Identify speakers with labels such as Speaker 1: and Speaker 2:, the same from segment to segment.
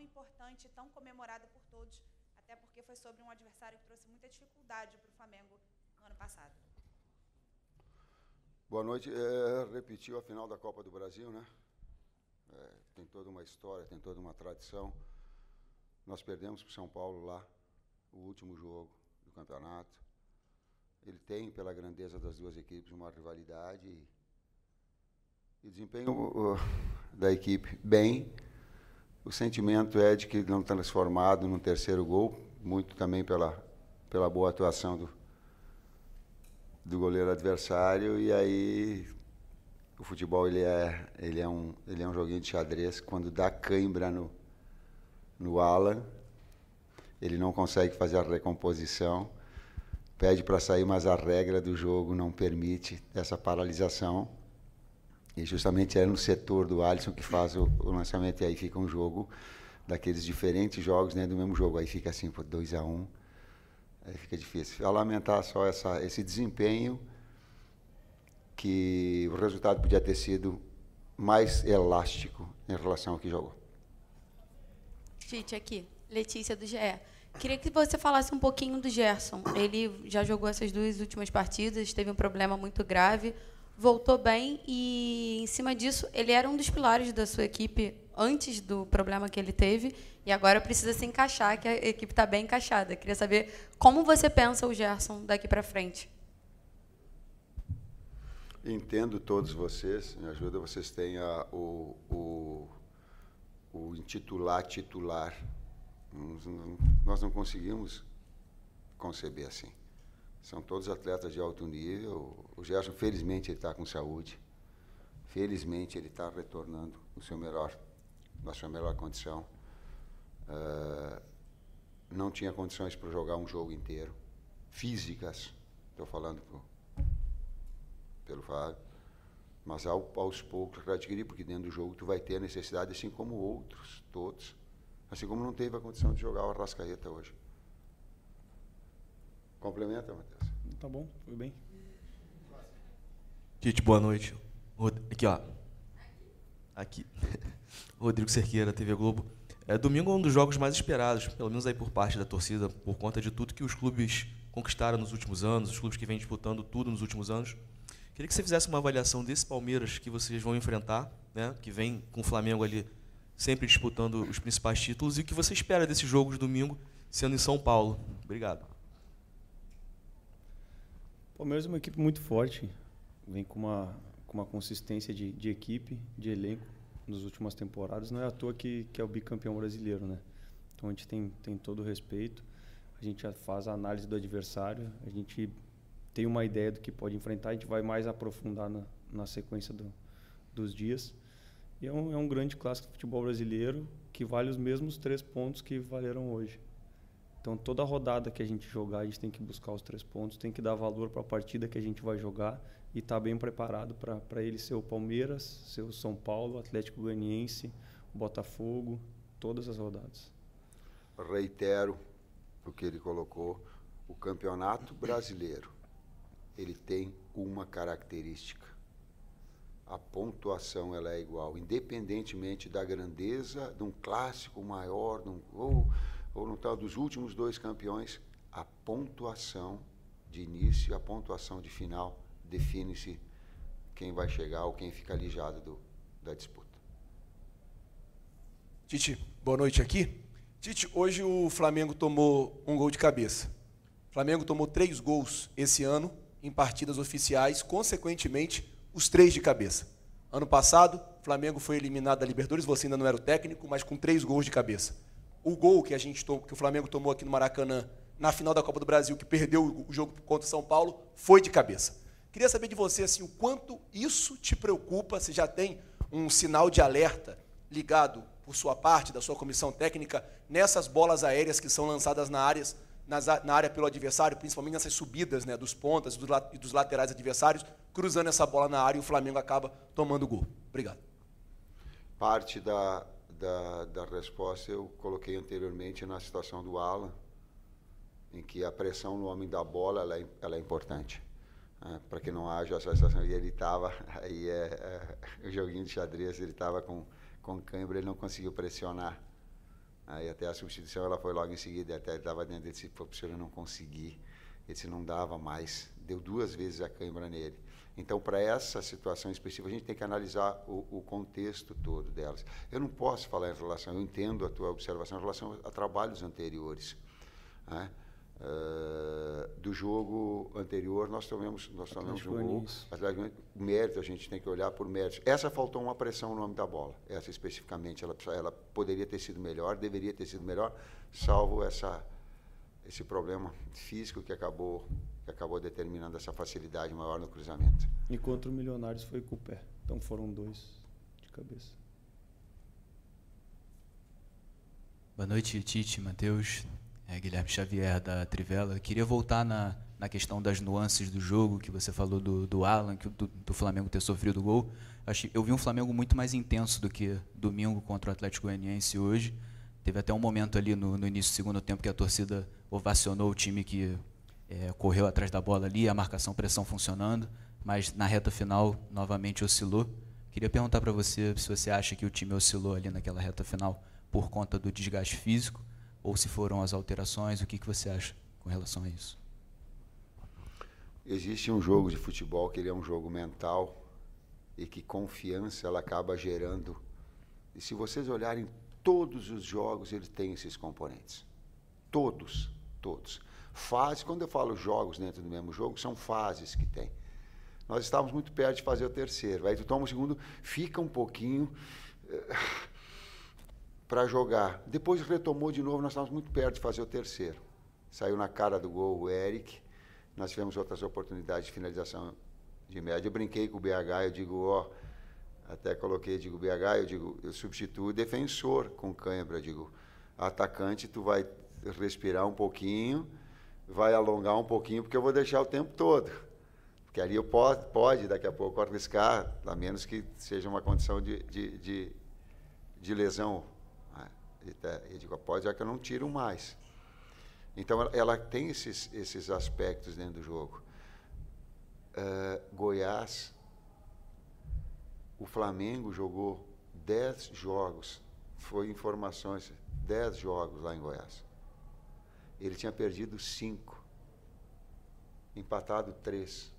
Speaker 1: importante, tão comemorada por todos, até porque foi sobre um adversário que trouxe muita dificuldade para o Flamengo no ano passado.
Speaker 2: Boa noite. Repetiu a final da Copa do Brasil, né? Tem toda uma história, tem toda uma tradição. Nós perdemos para o São Paulo lá, o último jogo do campeonato. Ele tem, pela grandeza das duas equipes, uma rivalidade e desempenho da equipe bem. O sentimento é de que não transformado no terceiro gol, muito também pela boa atuação do goleiro adversário. E aí o futebol ele é um joguinho de xadrez. Quando dá cãibra no Alan, ele não consegue fazer a recomposição, pede para sair, mas a regra do jogo não permite essa paralisação. E justamente é no setor do Alisson que faz o lançamento, e aí fica um jogo daqueles diferentes jogos dentro do mesmo jogo. Aí fica assim, 2-1, aí fica difícil. A lamentar só esse desempenho, que o resultado podia ter sido mais elástico em relação ao que jogou.
Speaker 3: Tite, aqui, Letícia do GE. Queria que você falasse um pouquinho do Gerson. Ele já jogou essas 2 últimas partidas, teve um problema muito grave, voltou bem e, em cima disso, ele era um dos pilares da sua equipe antes do problema que ele teve e agora precisa se encaixar, que a equipe está bem encaixada. Queria saber como você pensa o Gerson daqui para frente.
Speaker 2: Entendo todos vocês, me ajuda, vocês têm o intitular titular. Nós não conseguimos conceber assim. São todos atletas de alto nível. O Gerson, felizmente, ele está com saúde. Felizmente, ele está retornando na sua melhor condição. Não tinha condições para jogar um jogo inteiro. Físicas, estou falando pelo Fábio. Mas aos poucos, para adquirir, porque dentro do jogo tu vai ter a necessidade, assim como outros, todos. Assim como não teve a condição de jogar o Arrascaeta hoje. Complementa, Matheus.
Speaker 4: Tá bom, foi bem.
Speaker 5: Tite, boa noite. Aqui, ó. Aqui. Rodrigo Cerqueira, TV Globo. Domingo é um dos jogos mais esperados, pelo menos aí por parte da torcida, por conta de tudo que os clubes conquistaram nos últimos anos, os clubes que vêm disputando tudo nos últimos anos. Queria que você fizesse uma avaliação desse Palmeiras que vocês vão enfrentar, né, que vem com o Flamengo ali sempre disputando os principais títulos, e o que você espera desse jogo de domingo, sendo em São Paulo. Obrigado.
Speaker 4: O Palmeiras é uma equipe muito forte, vem com uma consistência de equipe, de elenco nas últimas temporadas. Não é à toa que é o bicampeão brasileiro, né? Então a gente tem todo o respeito, a gente faz a análise do adversário, a gente tem uma ideia do que pode enfrentar, a gente vai mais aprofundar na sequência dos dias. E é um grande clássico do futebol brasileiro que vale os mesmos 3 pontos que valeram hoje. Então, toda rodada que a gente jogar, a gente tem que buscar os 3 pontos, tem que dar valor para a partida que a gente vai jogar e estar bem preparado para ele ser o Palmeiras, ser o São Paulo, o Atlético Goianiense, o Botafogo, todas as rodadas.
Speaker 2: Reitero o que ele colocou. O Campeonato Brasileiro, ele tem uma característica. A pontuação ela é igual, independentemente da grandeza de um clássico maior, ou no tal dos últimos 2 campeões, a pontuação de início e a pontuação de final define-se quem vai chegar ou quem fica alijado da disputa.
Speaker 6: Tite, boa noite aqui. Tite, hoje o Flamengo tomou um gol de cabeça. O Flamengo tomou 3 gols esse ano em partidas oficiais, consequentemente, os 3 de cabeça. Ano passado, o Flamengo foi eliminado da Libertadores, você ainda não era o técnico, mas com 3 gols de cabeça. O gol que o Flamengo tomou aqui no Maracanã, na final da Copa do Brasil, que perdeu o jogo contra o São Paulo, foi de cabeça. Queria saber de você assim, o quanto isso te preocupa, se já tem um sinal de alerta ligado por sua parte, da sua comissão técnica, nessas bolas aéreas que são lançadas na área pelo adversário, principalmente nessas subidas, né, dos pontas e dos laterais adversários, cruzando essa bola na área e o Flamengo acaba tomando o gol. Obrigado.
Speaker 2: Parte da resposta eu coloquei anteriormente na situação do Alan, em que a pressão no homem da bola ela é importante. Para que não haja essa situação. E ele estava, aí o joguinho de xadrez, ele estava com cãibra, ele não conseguiu pressionar Aí até a substituição ela foi logo em seguida, até ele estava dentro, ele disse, pô, professor, eu não consegui. Ele disse, não dava mais, deu 2 vezes a cãibra nele. Então, para essa situação específica, a gente tem que analisar o contexto todo delas. Eu não posso falar em relação, eu entendo a tua observação em relação a trabalhos anteriores, né? Do jogo anterior, nós tomamos um gol. O mérito, a gente tem que olhar por méritos. Essa faltou uma pressão no nome da bola. Essa especificamente, ela poderia ter sido melhor, deveria ter sido melhor, salvo esse problema físico que acabou determinando essa facilidade maior no cruzamento.
Speaker 4: E contra o Milionários foi com o pé. Então foram 2 de cabeça.
Speaker 7: Boa noite, Tite, Matheus. Guilherme Xavier, da Trivela. Queria voltar na questão das nuances do jogo, que você falou do Alan, do Flamengo ter sofrido gol. Eu vi um Flamengo muito mais intenso do que domingo contra o Atlético Goianiense hoje. Teve até um momento ali no início do segundo tempo que a torcida ovacionou o time que correu atrás da bola ali, a marcação-pressão funcionando, mas na reta final novamente oscilou. Queria perguntar para você se você acha que o time oscilou ali naquela reta final por conta do desgaste físico, ou se foram as alterações, o que você acha com relação a isso?
Speaker 2: Existe um jogo de futebol que ele é um jogo mental e que confiança ela acaba gerando. E se vocês olharem todos os jogos, ele tem esses componentes. Todos. Fases, quando eu falo jogos dentro do mesmo jogo, são fases que tem. Nós estávamos muito perto de fazer o terceiro. Aí tu toma o segundo, fica um pouquinho para jogar. Depois retomou de novo, nós estávamos muito perto de fazer o terceiro. Saiu na cara do gol o Eric. Nós tivemos outras oportunidades de finalização de média. Eu brinquei com o BH, eu digo, até coloquei, digo, BH, eu substituo o defensor com cãibra, digo, atacante, tu vai respirar um pouquinho, vai alongar um pouquinho, porque eu vou deixar o tempo todo. Porque ali eu pode daqui a pouco arriscar, a menos que seja uma condição de lesão. Eu digo, pode, já que eu não tiro mais. Então, ela tem esses aspectos dentro do jogo. Goiás, o Flamengo jogou 10 jogos, foi informações, 10 jogos lá em Goiás. Ele tinha perdido 5, empatado 3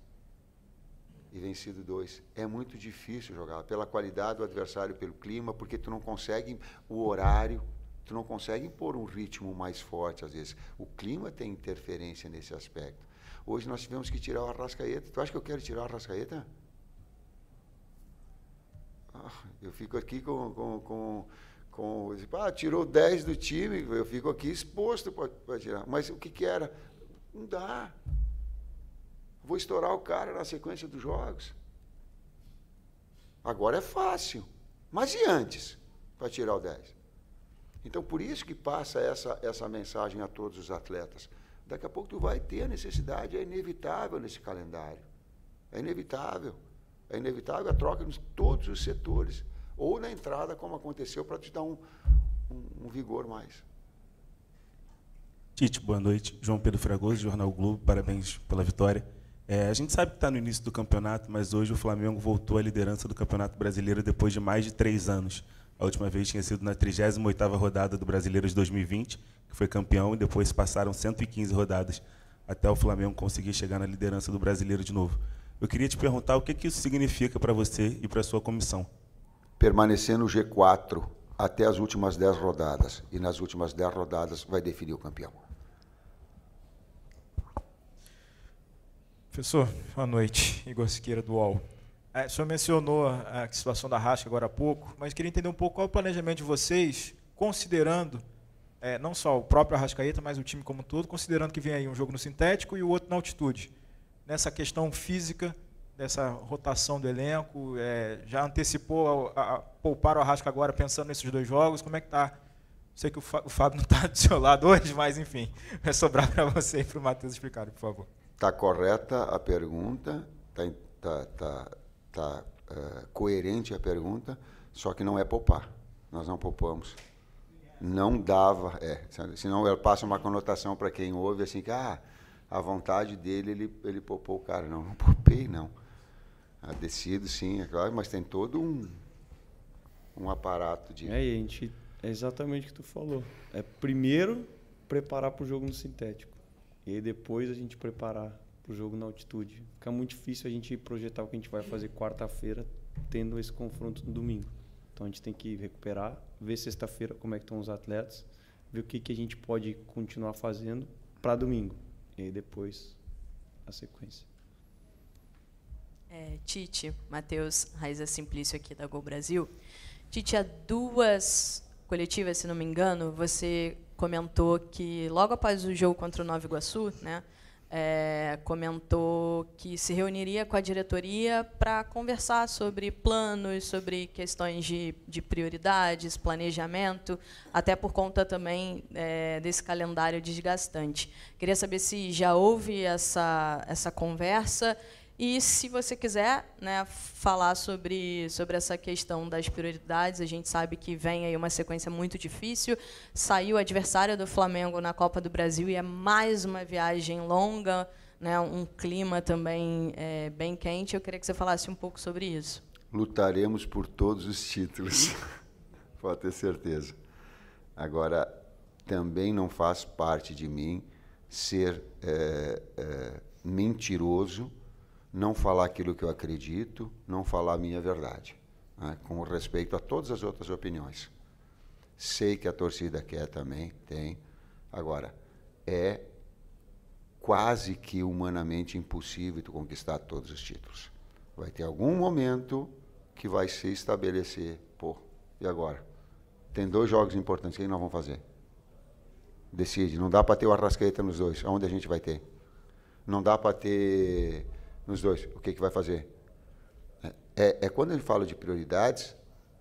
Speaker 2: e vencido 2. É muito difícil jogar, pela qualidade do adversário, pelo clima, porque tu não consegue o horário, tu não consegue impor um ritmo mais forte às vezes. O clima tem interferência nesse aspecto. Hoje nós tivemos que tirar o Arrascaeta. Tu acha que eu quero tirar o Arrascaeta? Eu fico aqui tirou 10 do time, eu fico aqui exposto para tirar. Mas o que era? Não dá. Vou estourar o cara na sequência dos jogos. Agora é fácil. Mas e antes, para tirar o 10? Então, por isso que passa essa mensagem a todos os atletas. Daqui a pouco tu vai ter a necessidade, é inevitável nesse calendário. É inevitável. É inevitável a troca em todos os setores. Ou na entrada, como aconteceu, para te dar um vigor mais.
Speaker 8: Tite, boa noite. João Pedro Fragoso, Jornal Globo, parabéns pela vitória. A gente sabe que está no início do campeonato, mas hoje o Flamengo voltou à liderança do Campeonato Brasileiro depois de mais de 3 anos. A última vez tinha sido na 38ª rodada do Brasileiro de 2020, que foi campeão, e depois passaram 115 rodadas até o Flamengo conseguir chegar na liderança do Brasileiro de novo. Eu queria te perguntar o que isso significa para você e para a sua comissão.
Speaker 2: Permanecer no G4 até as últimas 10 rodadas, e nas últimas 10 rodadas vai definir o campeão.
Speaker 9: Professor, boa noite. Igor Siqueira, do UOL. O senhor mencionou a situação da Rasca agora há pouco, mas queria entender um pouco qual é o planejamento de vocês, considerando não só o próprio Arrascaeta, mas o time como um todo, considerando que vem aí um jogo no sintético e o outro na altitude. Nessa questão física, dessa rotação do elenco, já antecipou a poupar o Arrasca agora, pensando nesses 2 jogos, como é que está? Sei que o Fábio não está do seu lado hoje, mas enfim, vai sobrar para você e para o Matheus explicar, por favor.
Speaker 2: Está correta a pergunta, está coerente a pergunta, só que não é poupar. Nós não poupamos. Não dava, senão ela passa uma conotação para quem ouve assim que a vontade dele, ele poupou o cara. Não poupei, não. Decido, sim, é claro, mas tem todo um aparato de...
Speaker 4: E a gente É exatamente o que tu falou. É primeiro preparar para o jogo no sintético. E aí depois a gente preparar para o jogo na altitude. Fica muito difícil a gente projetar o que a gente vai fazer quarta-feira tendo esse confronto no domingo. Então a gente tem que recuperar, ver sexta-feira como é que estão os atletas, ver o que a gente pode continuar fazendo para domingo. E aí depois a sequência.
Speaker 10: Tite, Matheus, Raiza Simplício aqui da Gol Brasil. Tite, há 2 coletivas, se não me engano, você comentou que logo após o jogo contra o Nova Iguaçu, né, comentou que se reuniria com a diretoria para conversar sobre planos, sobre questões de prioridades, planejamento, até por conta também desse calendário desgastante. Queria saber se já houve essa conversa e, se você quiser, né, falar sobre essa questão das prioridades. A gente sabe que vem aí uma sequência muito difícil. Saiu o adversário do Flamengo na Copa do Brasil e é mais uma viagem longa, né, um clima também bem quente. Eu queria que você falasse um pouco sobre isso.
Speaker 2: Lutaremos por todos os títulos, pode ter certeza. Agora, também não faz parte de mim ser mentiroso, não falar aquilo que eu acredito, não falar a minha verdade, né, com respeito a todas as outras opiniões. Sei que a torcida quer também, tem. Agora, é quase que humanamente impossível tu conquistar todos os títulos. Vai ter algum momento que vai se estabelecer, e agora? Tem 2 jogos importantes, o que nós vamos fazer? Decide, não dá para ter o Arrascaeta nos 2, aonde a gente vai ter? Não dá para ter nos 2, o que vai fazer? Quando eu falo de prioridades,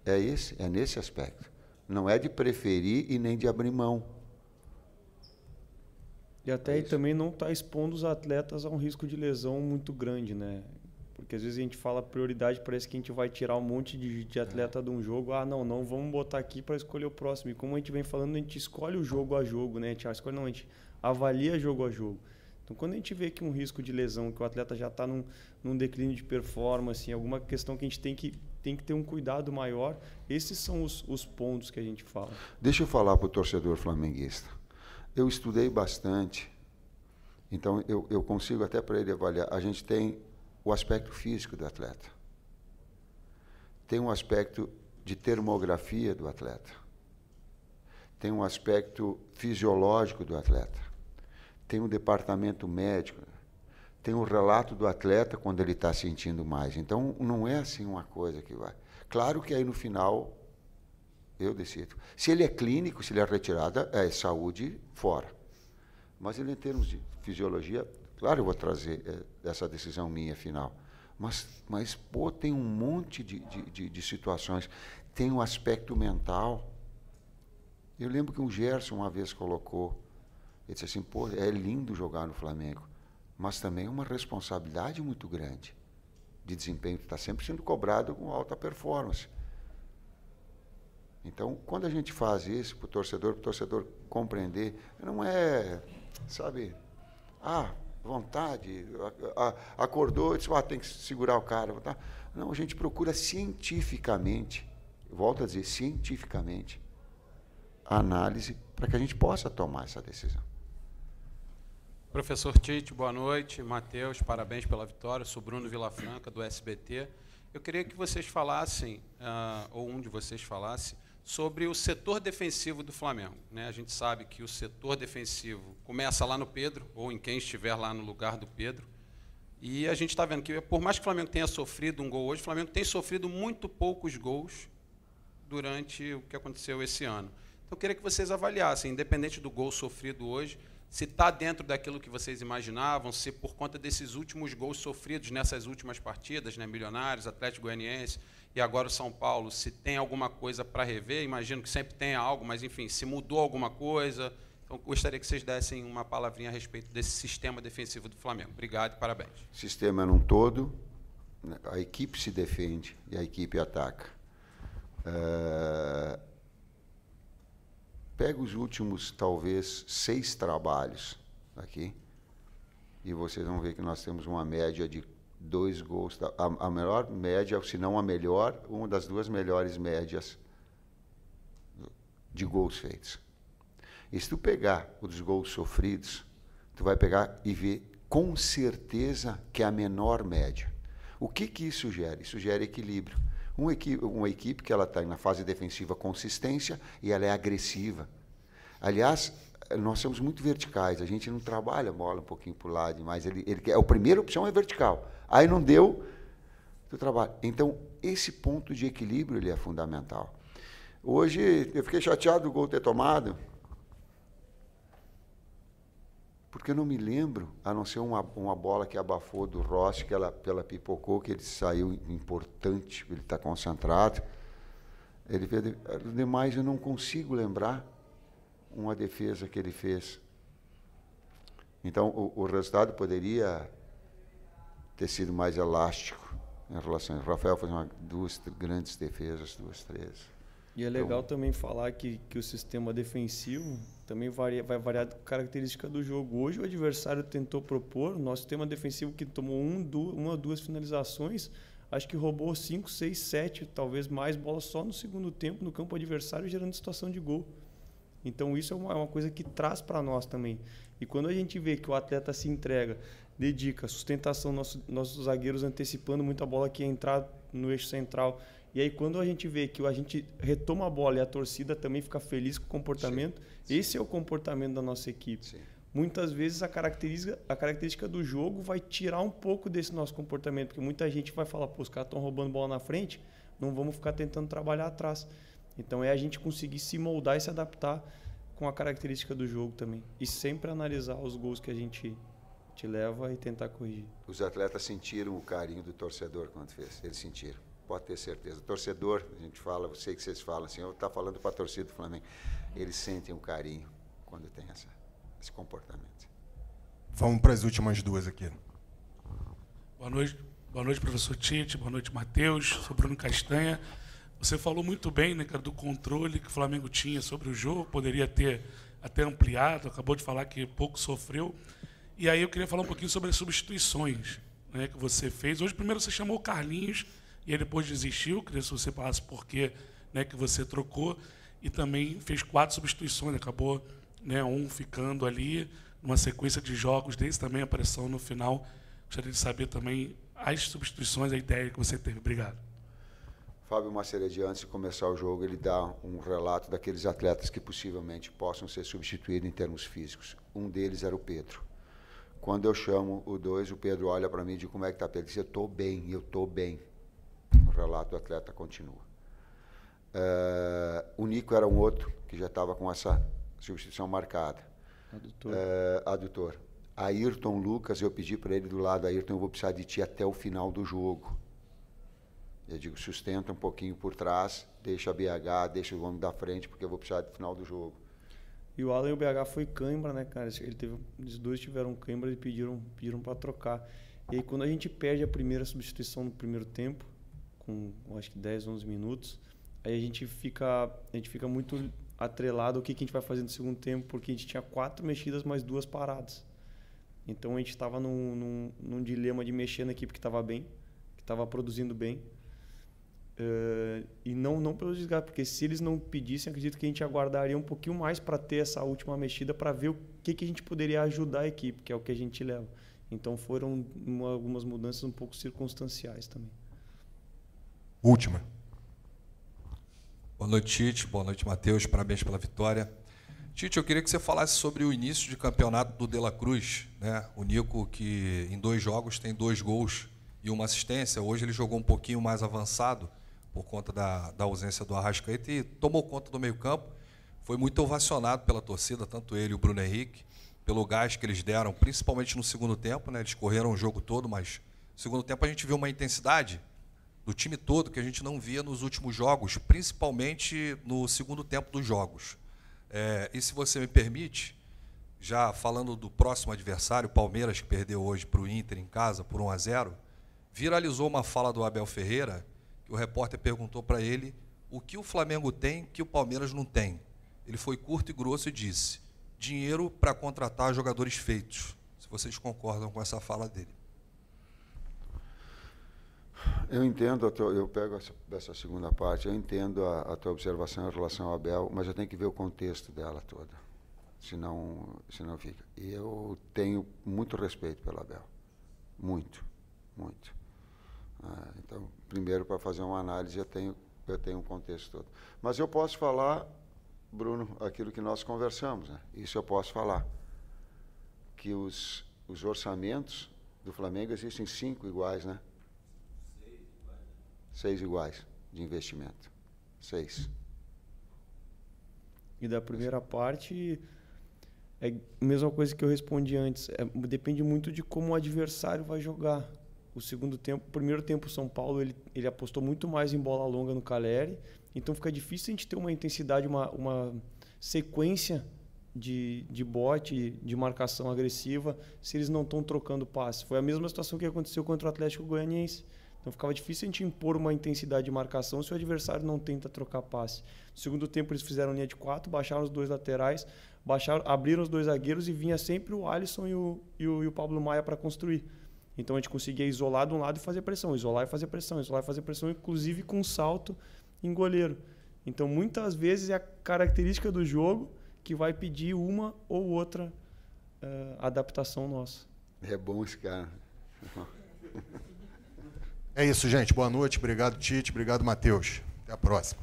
Speaker 2: é nesse aspecto. Não é de preferir e nem de abrir mão.
Speaker 4: E até aí também não está expondo os atletas a um risco de lesão muito grande, né? Porque às vezes a gente fala prioridade, parece que a gente vai tirar um monte de atleta de um jogo. Não, vamos botar aqui para escolher o próximo. E como a gente vem falando, a gente escolhe o jogo a jogo, né? A gente avalia jogo a jogo. Então, quando a gente vê que um risco de lesão, que o atleta já está num declínio de performance, alguma questão que a gente tem que ter um cuidado maior, esses são os pontos que a gente fala.
Speaker 2: Deixa eu falar para o torcedor flamenguista. Eu estudei bastante, então eu consigo até para ele avaliar. A gente tem o aspecto físico do atleta. Tem um aspecto de termografia do atleta. Tem um aspecto fisiológico do atleta. Tem um departamento médico, tem o relato do atleta quando ele está sentindo mais. Então, não é assim uma coisa que vai. Claro que aí no final eu decido. Se ele é clínico, se ele é retirada, é saúde fora. Mas ele, em termos de fisiologia, claro, eu vou trazer essa decisão minha final. Mas tem um monte de situações. Tem um aspecto mental. Eu lembro que um Gerson uma vez colocou, ele disse assim, é lindo jogar no Flamengo, mas também é uma responsabilidade muito grande de desempenho, que está sempre sendo cobrado com alta performance. Então, quando a gente faz isso para o torcedor compreender, não é, vontade, acordou e disse, tem que segurar o cara. Tá? Não, a gente procura cientificamente, volto a dizer, cientificamente, a análise para que a gente possa tomar essa decisão.
Speaker 11: Professor Tite, boa noite. Matheus, parabéns pela vitória. Eu sou Bruno Vilafranca, do SBT. Eu queria que vocês falassem, ou um de vocês falasse, sobre o setor defensivo do Flamengo. Né? A gente sabe que o setor defensivo começa lá no Pedro, ou em quem estiver lá no lugar do Pedro. E a gente está vendo que, por mais que o Flamengo tenha sofrido um gol hoje, o Flamengo tem sofrido muito poucos gols durante o que aconteceu esse ano. Então, eu queria que vocês avaliassem, independente do gol sofrido hoje, se está dentro daquilo que vocês imaginavam, se por conta desses últimos gols sofridos nessas últimas partidas, né, Milionários, Atlético Goianiense e agora o São Paulo, se tem alguma coisa para rever. Imagino que sempre tenha algo, mas, enfim, se mudou alguma coisa. Então, gostaria que vocês dessem uma palavrinha a respeito desse sistema defensivo do Flamengo. Obrigado e parabéns.
Speaker 2: Sistema num todo, a equipe se defende e a equipe ataca. Pega os últimos, talvez, 6 trabalhos aqui e vocês vão ver que nós temos uma média de 2 gols. A melhor média, se não a melhor, uma das 2 melhores médias de gols feitos. E se tu pegar os gols sofridos, tu vai pegar e ver com certeza que é a menor média. O que isso gera? Isso gera equilíbrio. Uma equipe que ela está na fase defensiva consistência e ela é agressiva. Aliás, nós somos muito verticais, a gente não trabalha a bola um pouquinho para o lado, mas a primeira opção é vertical. Aí não deu, tu trabalha. Então, esse ponto de equilíbrio ele é fundamental. Hoje, eu fiquei chateado do gol ter tomado, porque eu não me lembro, a não ser uma bola que abafou do Rossi, que ela pipocou, que ele saiu importante, ele está concentrado. Ele fez, demais eu não consigo lembrar uma defesa que ele fez. Então, o resultado poderia ter sido mais elástico em relação a Rafael fez duas grandes defesas, 2, 3.
Speaker 4: E é legal também falar que o sistema defensivo também vai variar da característica do jogo. Hoje o adversário tentou propor, o nosso sistema defensivo que tomou uma ou duas finalizações, acho que roubou 5, 6, 7, talvez mais bolas só no segundo tempo no campo adversário, gerando situação de gol. Então isso é uma coisa que traz para nós também. E quando a gente vê que o atleta se entrega, dedica, sustentação, nossos zagueiros antecipando muito a bola que ia entrar no eixo central. E aí quando a gente vê que a gente retoma a bola e a torcida também fica feliz com o comportamento, sim. Esse é o comportamento da nossa equipe. Sim. Muitas vezes a característica do jogo vai tirar um pouco desse nosso comportamento, porque muita gente vai falar, pô, os caras estão roubando bola na frente, não vamos ficar tentando trabalhar atrás. Então é a gente conseguir se moldar e se adaptar com a característica do jogo também. E sempre analisar os gols que a gente te leva e tentar corrigir.
Speaker 2: Os atletas sentiram o carinho do torcedor quando fez, eles sentiram. Pode ter certeza. Torcedor, a gente fala, eu sei que vocês falam assim, eu estou falando para a torcida do Flamengo, eles sentem o carinho quando tem esse comportamento.
Speaker 12: Vamos para as últimas duas aqui.
Speaker 13: Boa noite, professor Tite, boa noite, Matheus, sou Bruno Castanha. Você falou muito bem, né, cara, do controle que o Flamengo tinha sobre o jogo, poderia ter até ampliado, acabou de falar que pouco sofreu. E aí eu queria falar um pouquinho sobre as substituições, né, que você fez. Hoje, primeiro, você chamou o Carlinhos, e aí depois desistiu, queria que você falasse por que, né, que você trocou, e também fez 4 substituições, acabou, né, um ficando ali, numa sequência de jogos desse, também apareceu no final. Gostaria de saber também as substituições, a ideia que você teve. Obrigado.
Speaker 2: Fábio Maceredi, antes de começar o jogo, ele dá um relato daqueles atletas que possivelmente possam ser substituídos em termos físicos. Um deles era o Pedro. Quando eu chamo o 2, o Pedro olha para mim e diz, como é que está, Pedro? Ele diz, eu estou bem. O relato do atleta continua. O Nico era um outro que já estava com essa substituição marcada. Adutor. Ayrton Lucas, eu pedi para ele do lado, Ayrton, eu vou precisar de ti até o final do jogo. Eu digo, sustenta um pouquinho por trás, deixa a BH, deixa o homem da frente, porque eu vou precisar do final do jogo.
Speaker 4: E o Alan e o BH foi cãibra, né, cara? Os dois tiveram cãibra e pediram para trocar. E aí, quando a gente perde a primeira substituição no primeiro tempo, com acho que 10, 11 minutos, aí a gente fica muito atrelado ao que a gente vai fazer no segundo tempo, porque a gente tinha 4 mexidas mais 2 paradas. Então a gente estava num dilema de mexer na equipe que estava bem, que estava produzindo bem, e não pelo desgaste, porque se eles não pedissem, acredito que a gente aguardaria um pouquinho mais para ter essa última mexida, para ver o que a gente poderia ajudar a equipe, que é o que a gente leva. Então foram algumas mudanças um pouco circunstanciais também.
Speaker 12: Última.
Speaker 14: Boa noite, Tite. Boa noite, Matheus. Parabéns pela vitória. Tite, eu queria que você falasse sobre o início de campeonato do De La Cruz, né? O Nico, que em 2 jogos tem 2 gols e 1 assistência. Hoje ele jogou um pouquinho mais avançado por conta da ausência do Arrascaeta e tomou conta do meio-campo. Foi muito ovacionado pela torcida, tanto ele e o Bruno Henrique, pelo gás que eles deram, principalmente no segundo tempo, né? Eles correram o jogo todo, mas no segundo tempo a gente viu uma intensidade do time todo que a gente não via nos últimos jogos, principalmente no segundo tempo dos jogos. E se você me permite, já falando do próximo adversário, Palmeiras, que perdeu hoje para o Inter em casa por 1-0, viralizou uma fala do Abel Ferreira, que o repórter perguntou para ele o que o Flamengo tem que o Palmeiras não tem. Ele foi curto e grosso e disse, dinheiro para contratar jogadores feitos. Se vocês concordam com essa fala dele.
Speaker 2: Eu entendo, eu pego essa segunda parte, eu entendo a tua observação em relação ao Abel, mas eu tenho que ver o contexto dela toda, senão fica. E eu tenho muito respeito pelo Abel, muito, muito. Então, primeiro, para fazer uma análise, eu tenho um contexto todo. Mas eu posso falar, Bruno, aquilo que nós conversamos, né? Isso eu posso falar, que os orçamentos do Flamengo existem 5 iguais, né? 6 iguais de investimento. 6.
Speaker 4: E da primeira parte, é a mesma coisa que eu respondi antes. Depende muito de como o adversário vai jogar. O primeiro tempo, o São Paulo, ele apostou muito mais em bola longa no Caleri. Então fica difícil a gente ter uma intensidade, uma sequência de bote, de marcação agressiva, se eles não estão trocando passe. Foi a mesma situação que aconteceu contra o Atlético Goianiense. Então ficava difícil a gente impor uma intensidade de marcação se o adversário não tenta trocar passe. No segundo tempo eles fizeram linha de 4, baixaram os 2 laterais, abriram os 2 zagueiros e vinha sempre o Alisson e o Pablo Maia para construir. Então a gente conseguia isolar de um lado e fazer pressão, isolar e fazer pressão, isolar e fazer pressão, inclusive com salto em goleiro. Então muitas vezes é a característica do jogo que vai pedir uma ou outra adaptação nossa.
Speaker 2: É bom esse cara.
Speaker 12: É isso, gente. Boa noite. Obrigado, Tite. Obrigado, Matheus. Até a próxima.